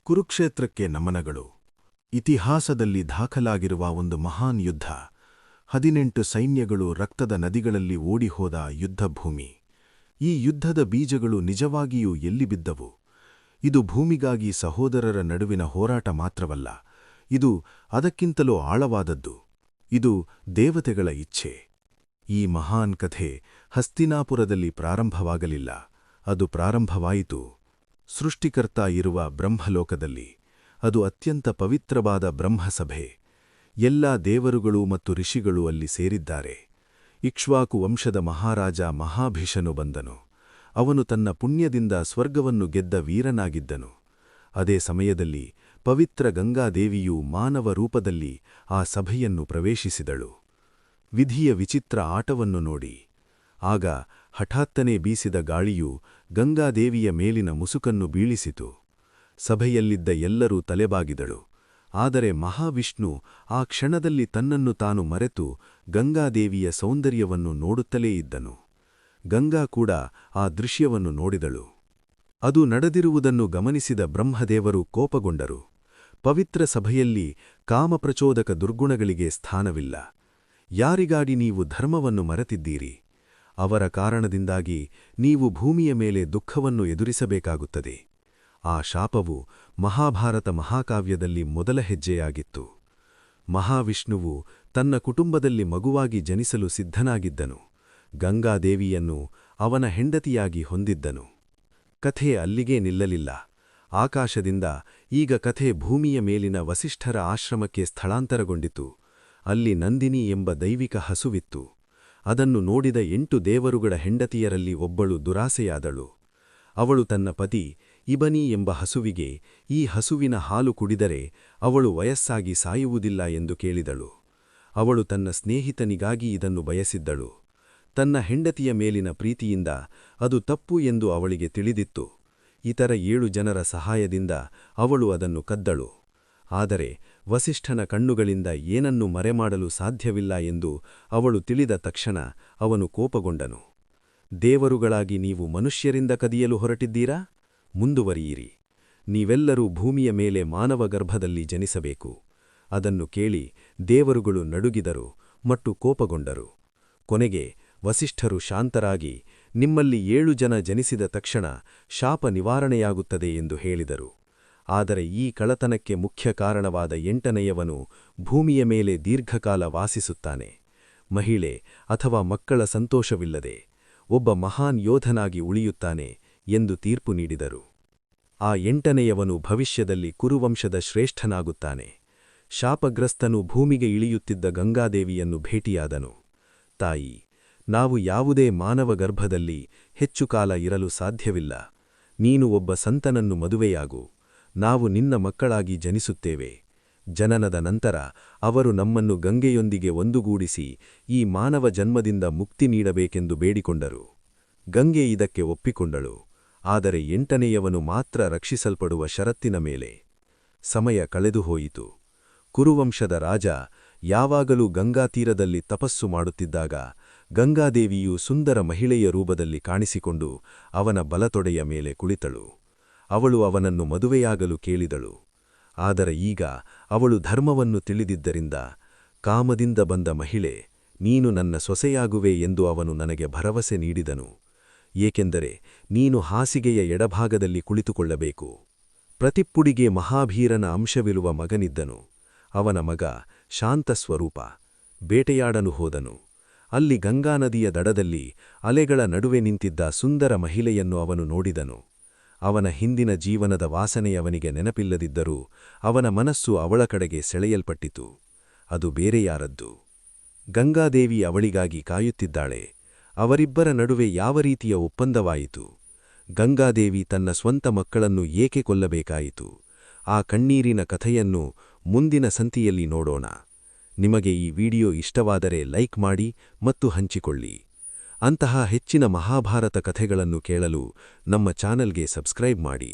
ಕುರುಕ್ಷೇತ್ರಕ್ಕೆ ನಮನಗಳು. ಇತಿಹಾಸದಲ್ಲಿ ದಾಖಲಾಗಿರುವ ಒಂದು ಮಹಾನ್ ಯುದ್ಧ. 18 ಸೈನ್ಯಗಳು ರಕ್ತದ ನದಿಗಳಲ್ಲಿ ಓಡಿಹೋದ ಯುದ್ಧಭೂಮಿ. ಈ ಯುದ್ಧದ ಬೀಜಗಳು ನಿಜವಾಗಿಯೂ ಎಲ್ಲಿ ಬಿದ್ದವು? ಇದು ಭೂಮಿಗಾಗಿ ಸಹೋದರರ ನಡುವಿನ ಹೋರಾಟ ಮಾತ್ರವಲ್ಲ, ಇದು ಅದಕ್ಕಿಂತಲೂ ಆಳವಾದದ್ದು. ಇದು ದೇವತೆಗಳ ಇಚ್ಛೆ. ಈ ಮಹಾನ್ ಕಥೆ ಹಸ್ತಿನಾಪುರದಲ್ಲಿ ಪ್ರಾರಂಭವಾಗಲಿಲ್ಲ, ಅದು ಪ್ರಾರಂಭವಾಯಿತು ಸೃಷ್ಟಿಕರ್ತ ಇರುವ ಬ್ರಹ್ಮಲೋಕದಲ್ಲಿ. ಅದು ಅತ್ಯಂತ ಪವಿತ್ರವಾದ ಬ್ರಹ್ಮಸಭೆ. ಎಲ್ಲಾ ದೇವರುಗಳು ಮತ್ತು ಋಷಿಗಳು ಅಲ್ಲಿ ಸೇರಿದ್ದಾರೆ. ಇಕ್ಷ್ವಾಕು ವಂಶದ ಮಹಾರಾಜ ಮಹಾಭಿಷನು ಬಂದನು. ಅವನು ತನ್ನ ಪುಣ್ಯದಿಂದ ಸ್ವರ್ಗವನ್ನು ಗೆದ್ದ ವೀರನಾಗಿದ್ದನು. ಅದೇ ಸಮಯದಲ್ಲಿ ಪವಿತ್ರ ಗಂಗಾದೇವಿಯು ಮಾನವ ರೂಪದಲ್ಲಿ ಆ ಸಭೆಯನ್ನು ಪ್ರವೇಶಿಸಿದಳು. ವಿಧಿಯ ವಿಚಿತ್ರ ಆಟವನ್ನು ನೋಡಿ. ಆಗ ಹಠಾತ್ತನೆ ಬೀಸಿದ ಗಾಳಿಯು ಗಂಗಾದೇವಿಯ ಮೇಲಿನ ಮುಸುಕನ್ನು ಬೀಳಿಸಿತು. ಸಭೆಯಲ್ಲಿದ್ದ ಎಲ್ಲರೂ ತಲೆಬಾಗಿದಳು. ಆದರೆ ಮಹಾವಿಷ್ಣು ಆ ಕ್ಷಣದಲ್ಲಿ ತನ್ನನ್ನು ತಾನು ಮರೆತು ಗಂಗಾದೇವಿಯ ಸೌಂದರ್ಯವನ್ನು ನೋಡುತ್ತಲೇ ಇದ್ದನು. ಗಂಗಾ ಕೂಡ ಆ ದೃಶ್ಯವನ್ನು ನೋಡಿದಳು. ಅದು ನಡೆದಿರುವುದನ್ನು ಗಮನಿಸಿದ ಬ್ರಹ್ಮದೇವರು ಕೋಪಗೊಂಡರು. ಪವಿತ್ರ ಸಭೆಯಲ್ಲಿ ಕಾಮಪ್ರಚೋದಕ ದುರ್ಗುಣಗಳಿಗೆ ಸ್ಥಾನವಿಲ್ಲ. ಯಾರಿಗಾಗಿ ನೀವು ಧರ್ಮವನ್ನು ಮರೆತಿದ್ದೀರಿ? ಅವರ ಕಾರಣದಿಂದಾಗಿ ನೀವು ಭೂಮಿಯ ಮೇಲೆ ದುಃಖವನ್ನು ಎದುರಿಸಬೇಕಾಗುತ್ತದೆ. ಆ ಶಾಪವು ಮಹಾಭಾರತ ಮಹಾಕಾವ್ಯದಲ್ಲಿ ಮೊದಲ ಹೆಜ್ಜೆಯಾಗಿತ್ತು. ಮಹಾವಿಷ್ಣುವು ತನ್ನ ಕುಟುಂಬದಲ್ಲಿ ಮಗುವಾಗಿ ಜನಿಸಲು ಸಿದ್ಧನಾಗಿದ್ದನು. ಗಂಗಾದೇವಿಯನ್ನು ಅವನ ಹೆಂಡತಿಯಾಗಿ ಹೊಂದಿದ್ದನು. ಕಥೆ ಅಲ್ಲಿಗೇ ನಿಲ್ಲಲಿಲ್ಲ. ಆಕಾಶದಿಂದ ಈಗ ಕಥೆ ಭೂಮಿಯ ಮೇಲಿನ ವಸಿಷ್ಠರ ಆಶ್ರಮಕ್ಕೆ ಸ್ಥಳಾಂತರಗೊಂಡಿತು. ಅಲ್ಲಿ ನಂದಿನಿ ಎಂಬ ದೈವಿಕ ಹಸುವಿತ್ತು. ಅದನ್ನು ನೋಡಿದ 8 ದೇವರುಗಳ ಹೆಂಡತಿಯರಲ್ಲಿ ಒಬ್ಬಳು ದುರಾಸೆಯಾದಳು. ಅವಳು ತನ್ನ ಪತಿ ಇಬನಿ ಎಂಬ ಹಸುವಿಗೆ, ಈ ಹಸುವಿನ ಹಾಲು ಕುಡಿದರೆ ಅವಳು ವಯಸ್ಸಾಗಿ ಸಾಯುವುದಿಲ್ಲ ಎಂದು ಕೇಳಿದಳು. ಅವಳು ತನ್ನ ಸ್ನೇಹಿತನಿಗಾಗಿ ಇದನ್ನು ಬಯಸಿದ್ದಳು. ತನ್ನ ಹೆಂಡತಿಯ ಮೇಲಿನ ಪ್ರೀತಿಯಿಂದ ಅದು ತಪ್ಪು ಎಂದು ಅವಳಿಗೆ ತಿಳಿದಿತ್ತು. ಇತರ 7 ಜನರ ಸಹಾಯದಿಂದ ಅವಳು ಅದನ್ನು ಕದ್ದಳು. ಆದರೆ ವಸಿಷ್ಠನ ಕಣ್ಣುಗಳಿಂದ ಏನನ್ನೂ ಮರೆಮಾಡಲು ಸಾಧ್ಯವಿಲ್ಲ ಎಂದು ಅವಳು ತಿಳಿದ ತಕ್ಷಣ ಅವನು ಕೋಪಗೊಂಡನು. ದೇವರುಗಳಾಗಿ ನೀವು ಮನುಷ್ಯರಿಂದ ಕದಿಯಲು ಹೊರಟಿದ್ದೀರಾ? ಮುಂದುವರಿಯಿರಿ. ನೀವೆಲ್ಲರೂ ಭೂಮಿಯ ಮೇಲೆ ಮಾನವ ಗರ್ಭದಲ್ಲಿ ಜನಿಸಬೇಕು. ಅದನ್ನು ಕೇಳಿ ದೇವರುಗಳು ನಡುಗಿದರು ಮತ್ತು ಕೋಪಗೊಂಡರು. ಕೊನೆಗೆ ವಸಿಷ್ಠರು ಶಾಂತರಾಗಿ, ನಿಮ್ಮಲ್ಲಿ 7 ಜನ ಜನಿಸಿದ ತಕ್ಷಣ ಶಾಪ ನಿವಾರಣೆಯಾಗುತ್ತದೆ ಎಂದು ಹೇಳಿದರು. ಆದರೆ ಈ ಕಳತನಕ್ಕೆ ಮುಖ್ಯ ಕಾರಣವಾದ 8ನೆಯವನು ಭೂಮಿಯ ಮೇಲೆ ದೀರ್ಘಕಾಲ ವಾಸಿಸುತ್ತಾನೆ. ಮಹಿಳೆ ಅಥವಾ ಮಕ್ಕಳ ಸಂತೋಷವಿಲ್ಲದೆ ಒಬ್ಬ ಮಹಾನ್ ಯೋಧನಾಗಿ ಉಳಿಯುತ್ತಾನೆ ಎಂದು ತೀರ್ಪು ನೀಡಿದರು. ಆ 8ನೆಯವನು ಭವಿಷ್ಯದಲ್ಲಿ ಕುರುವಂಶದ ಶ್ರೇಷ್ಠನಾಗುತ್ತಾನೆ. ಶಾಪಗ್ರಸ್ತನು ಭೂಮಿಗೆ ಇಳಿಯುತ್ತಿದ್ದ ಗಂಗಾದೇವಿಯನ್ನು ಭೇಟಿಯಾದನು. ತಾಯಿ, ನಾವು ಯಾವುದೇ ಮಾನವ ಗರ್ಭದಲ್ಲಿ ಹೆಚ್ಚು ಕಾಲ ಇರಲು ಸಾಧ್ಯವಿಲ್ಲ. ನೀನು ಒಬ್ಬ ಸಂತನನ್ನು ಮದುವೆಯಾಗು. ನಾವು ನಿನ್ನ ಮಕ್ಕಳಾಗಿ ಜನಿಸುತ್ತೇವೆ. ಜನನದ ನಂತರ ಅವರು ನಮ್ಮನ್ನು ಗಂಗೆಯೊಂದಿಗೆ ಒಂದುಗೂಡಿಸಿ ಈ ಮಾನವ ಜನ್ಮದಿಂದ ಮುಕ್ತಿ ನೀಡಬೇಕೆಂದು ಬೇಡಿಕೊಂಡರು. ಗಂಗೆ ಇದಕ್ಕೆ ಒಪ್ಪಿಕೊಂಡಳು. ಆದರೆ 8ನೆಯವನು ಮಾತ್ರ ರಕ್ಷಿಸಲ್ಪಡುವ ಷರತ್ತಿನ ಮೇಲೆ. ಸಮಯ ಕಳೆದುಹೋಯಿತು. ಕುರುವಂಶದ ರಾಜ ಯಾವಾಗಲೂ ಗಂಗಾತೀರದಲ್ಲಿ ತಪಸ್ಸು ಮಾಡುತ್ತಿದ್ದಾಗ ಗಂಗಾದೇವಿಯು ಸುಂದರ ಮಹಿಳೆಯ ರೂಪದಲ್ಲಿ ಕಾಣಿಸಿಕೊಂಡು ಅವನ ಬಲತೊಡೆಯ ಮೇಲೆ ಕುಳಿತಳು. ಅವಳು ಅವನನ್ನು ಮದುವೆಯಾಗಲು ಕೇಳಿದಳು. ಆದರೆ ಈಗ ಅವಳು ಧರ್ಮವನ್ನು ತಿಳಿದಿದ್ದರಿಂದ, ಕಾಮದಿಂದ ಬಂದ ಮಹಿಳೆ, ನೀನು ನನ್ನ ಸೊಸೆಯಾಗುವೆ ಎಂದು ಅವನು ನನಗೆ ಭರವಸೆ ನೀಡಿದನು. ಏಕೆಂದರೆ ನೀನು ಹಾಸಿಗೆಯ ಎಡಭಾಗದಲ್ಲಿ ಕುಳಿತುಕೊಳ್ಳಬೇಕು. ಪ್ರತಿಪ್ಪುಡಿಗೆ ಮಹಾಭೀರನ ಅಂಶವಿರುವ ಮಗನಿದ್ದನು. ಅವನ ಮಗ ಶಾಂತಸ್ವರೂಪ ಬೇಟೆಯಾಡಲು ಹೋದನು. ಅಲ್ಲಿ ಗಂಗಾನದಿಯ ದಡದಲ್ಲಿ ಅಲೆಗಳ ನಡುವೆ ನಿಂತಿದ್ದ ಸುಂದರ ಮಹಿಳೆಯನ್ನು ಅವನು ನೋಡಿದನು. ಅವನ ಹಿಂದಿನ ಜೀವನದ ವಾಸನೆಯವನಿಗೆ ನೆನಪಿಲ್ಲದಿದ್ದರೂ ಅವನ ಮನಸ್ಸು ಅವಳ ಕಡೆಗೆ ಸೆಳೆಯಲ್ಪಟ್ಟಿತು. ಅದು ಬೇರೆ ಯಾರದ್ದು? ಗಂಗಾದೇವಿ ಅವಳಿಗಾಗಿ ಕಾಯುತ್ತಿದ್ದಾಳೆ. ಅವರಿಬ್ಬರ ನಡುವೆ ಯಾವ ರೀತಿಯ ಒಪ್ಪಂದವಾಯಿತು? ಗಂಗಾದೇವಿ ತನ್ನ ಸ್ವಂತ ಮಕ್ಕಳನ್ನು ಏಕೆ ಕೊಲ್ಲಬೇಕಾಯಿತು? ಆ ಕಣ್ಣೀರಿನ ಕಥೆಯನ್ನು ಮುಂದಿನ ಸಂಚಿಕೆಯಲ್ಲಿ ನೋಡೋಣ. ನಿಮಗೆ ಈ ವಿಡಿಯೋ ಇಷ್ಟವಾದರೆ ಲೈಕ್ ಮಾಡಿ ಮತ್ತು ಹಂಚಿಕೊಳ್ಳಿ. ಅಂತಹ ಹೆಚ್ಚಿನ ಮಹಾಭಾರತ ಕಥೆಗಳನ್ನು ಕೇಳಲು ನಮ್ಮ ಚಾನೆಲ್ಗೆ ಸಬ್ಸ್ಕ್ರೈಬ್ ಮಾಡಿ.